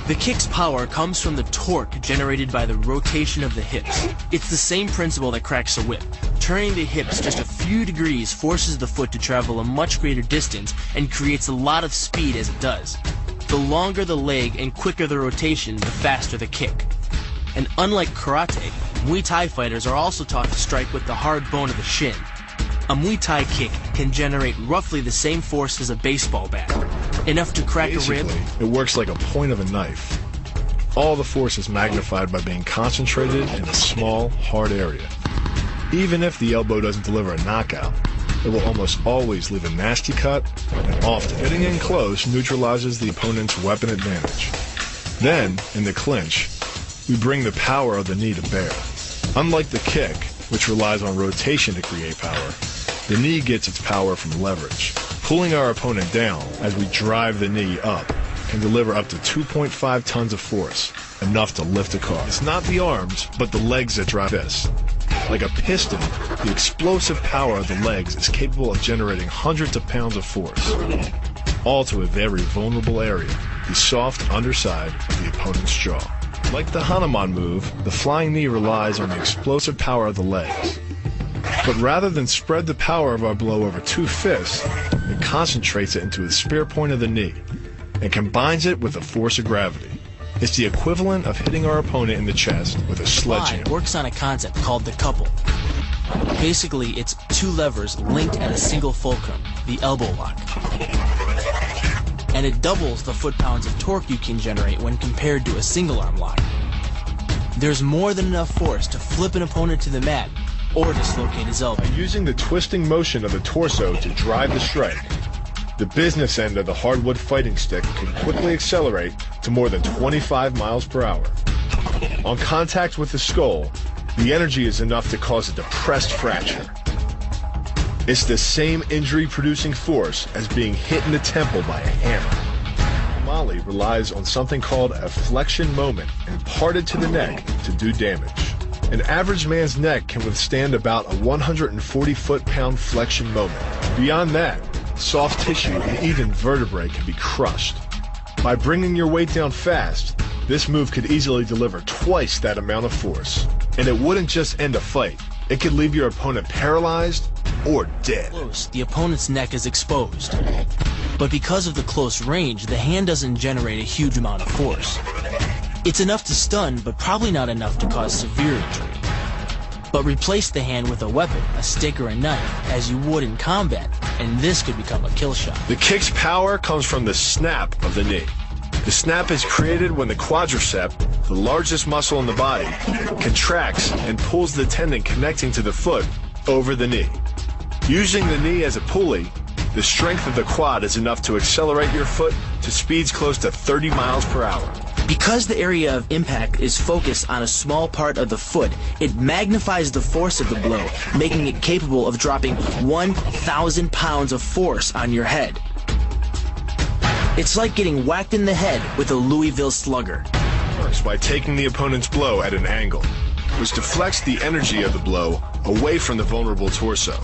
The kick's power comes from the torque generated by the rotation of the hips. It's the same principle that cracks a whip. Turning the hips just a few degrees forces the foot to travel a much greater distance and creates a lot of speed as it does. The longer the leg and quicker the rotation, the faster the kick. And unlike karate, Muay Thai fighters are also taught to strike with the hard bone of the shin. A Muay Thai kick can generate roughly the same force as a baseball bat. Enough to crack a rib. It works like a point of a knife. All the force is magnified by being concentrated in a small, hard area. Even if the elbow doesn't deliver a knockout, it will almost always leave a nasty cut, and often getting in close neutralizes the opponent's weapon advantage. Then, in the clinch, we bring the power of the knee to bear. Unlike the kick, which relies on rotation to create power, the knee gets its power from leverage. Pulling our opponent down as we drive the knee up can deliver up to 2.5 tons of force, enough to lift a car. It's not the arms, but the legs that drive this. Like a piston, the explosive power of the legs is capable of generating hundreds of pounds of force, all to a very vulnerable area, the soft underside of the opponent's jaw. Like the Hanuman move, the flying knee relies on the explosive power of the legs. But rather than spread the power of our blow over two fists, it concentrates it into the spear point of the knee and combines it with the force of gravity. It's the equivalent of hitting our opponent in the chest with a sledgehammer. Works on a concept called the couple. Basically, it's two levers linked at a single fulcrum, the elbow lock. And it doubles the foot-pounds of torque you can generate when compared to a single-arm lock. There's more than enough force to flip an opponent to the mat or dislocate his elbow. By using the twisting motion of the torso to drive the strike, the business end of the hardwood fighting stick can quickly accelerate to more than 25 miles per hour. On contact with the skull, the energy is enough to cause a depressed fracture. It's the same injury-producing force as being hit in the temple by a hammer. Mali relies on something called a flexion moment imparted to the neck to do damage. An average man's neck can withstand about a 140 foot-pound flexion moment. Beyond that, soft tissue and even vertebrae can be crushed. By bringing your weight down fast, this move could easily deliver twice that amount of force. And it wouldn't just end a fight. It could leave your opponent paralyzed or dead. Close, the opponent's neck is exposed. But because of the close range, the hand doesn't generate a huge amount of force. It's enough to stun, but probably not enough to cause severe injury. But replace the hand with a weapon, a stick or a knife, as you would in combat, and this could become a kill shot. The kick's power comes from the snap of the knee. The snap is created when the quadricep, the largest muscle in the body, contracts and pulls the tendon connecting to the foot over the knee. Using the knee as a pulley, the strength of the quad is enough to accelerate your foot to speeds close to 30 miles per hour. Because the area of impact is focused on a small part of the foot, it magnifies the force of the blow, making it capable of dropping 1,000 pounds of force on your head. It's like getting whacked in the head with a Louisville slugger. Works by taking the opponent's blow at an angle, which deflects the energy of the blow away from the vulnerable torso.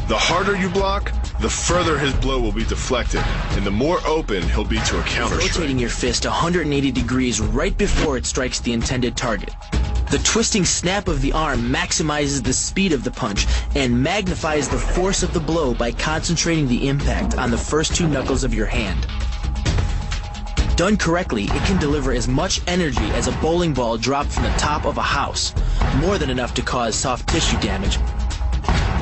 The harder you block, the further his blow will be deflected, and the more open he'll be to a counter strike. Rotating your fist 180 degrees right before it strikes the intended target. The twisting snap of the arm maximizes the speed of the punch and magnifies the force of the blow by concentrating the impact on the first two knuckles of your hand. Done correctly, it can deliver as much energy as a bowling ball dropped from the top of a house, more than enough to cause soft tissue damage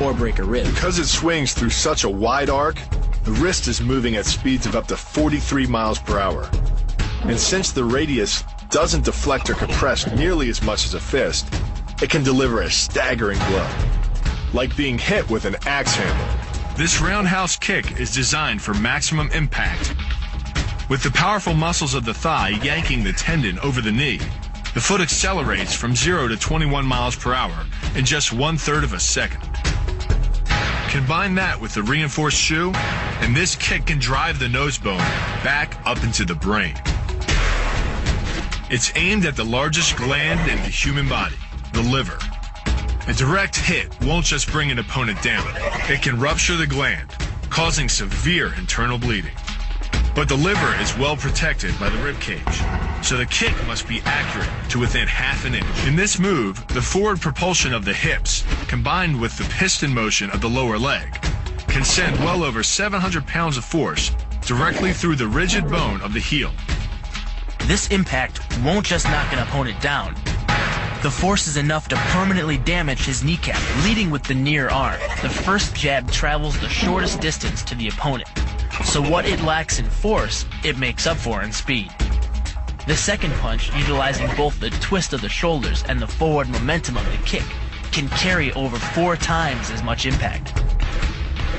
or break a rib. Because it swings through such a wide arc, the wrist is moving at speeds of up to 43 miles per hour. And since the radius doesn't deflect or compress nearly as much as a fist, it can deliver a staggering blow, like being hit with an axe handle. This roundhouse kick is designed for maximum impact. With the powerful muscles of the thigh yanking the tendon over the knee, the foot accelerates from 0 to 21 miles per hour in just 1/3 of a second. Combine that with the reinforced shoe, and this kick can drive the nose bone back up into the brain. It's aimed at the largest gland in the human body, the liver. A direct hit won't just bring an opponent down. It can rupture the gland, causing severe internal bleeding. But the liver is well protected by the rib cage, so the kick must be accurate to within half an inch. In this move, the forward propulsion of the hips, combined with the piston motion of the lower leg, can send well over 700 pounds of force directly through the rigid bone of the heel. This impact won't just knock an opponent down. The force is enough to permanently damage his kneecap, leading with the near arm. The first jab travels the shortest distance to the opponent, so what it lacks in force, it makes up for in speed. The second punch, utilizing both the twist of the shoulders and the forward momentum of the kick, can carry over 4 times as much impact.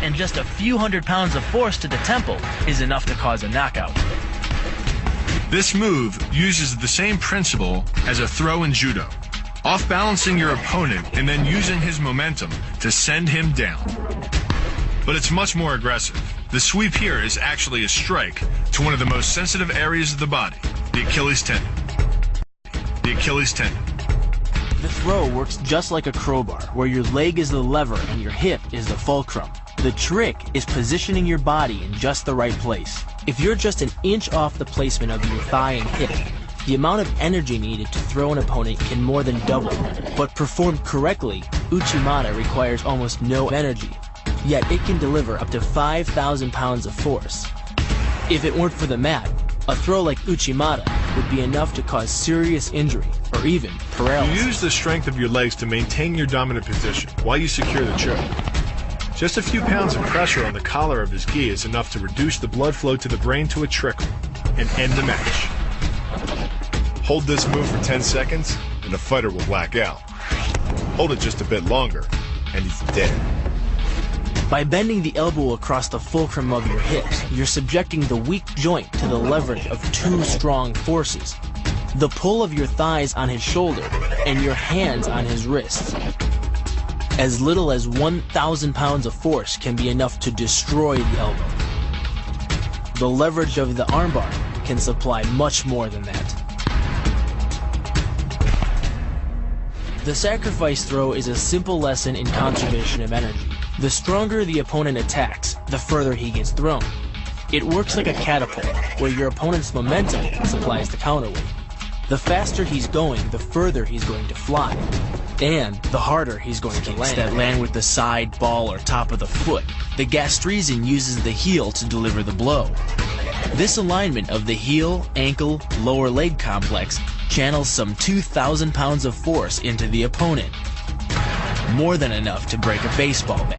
And just a few hundred pounds of force to the temple is enough to cause a knockout. This move uses the same principle as a throw in judo, off-balancing your opponent and then using his momentum to send him down. But it's much more aggressive. The sweep here is actually a strike to one of the most sensitive areas of the body, the Achilles tendon. The Achilles tendon. The throw works just like a crowbar, where your leg is the lever and your hip is the fulcrum. The trick is positioning your body in just the right place. If you're just an inch off the placement of your thigh and hip, the amount of energy needed to throw an opponent can more than double. But performed correctly, Uchimata requires almost no energy, yet it can deliver up to 5,000 pounds of force. If it weren't for the mat, a throw like Uchimata would be enough to cause serious injury or even paralysis. You use the strength of your legs to maintain your dominant position while you secure the choke. Just a few pounds of pressure on the collar of his gi is enough to reduce the blood flow to the brain to a trickle and end the match. Hold this move for 10 seconds and the fighter will black out. Hold it just a bit longer and he's dead. By bending the elbow across the fulcrum of your hips, you're subjecting the weak joint to the leverage of 2 strong forces: the pull of your thighs on his shoulder and your hands on his wrists. As little as 1,000 pounds of force can be enough to destroy the elbow. The leverage of the armbar can supply much more than that. The sacrifice throw is a simple lesson in conservation of energy. The stronger the opponent attacks, the further he gets thrown. It works like a catapult, where your opponent's momentum supplies the counterweight. The faster he's going, the further he's going to fly, and the harder he's going to land. That land with the side, ball, or top of the foot. The gastrizin uses the heel to deliver the blow. This alignment of the heel, ankle, lower leg complex channels some 2,000 pounds of force into the opponent. More than enough to break a baseball bat.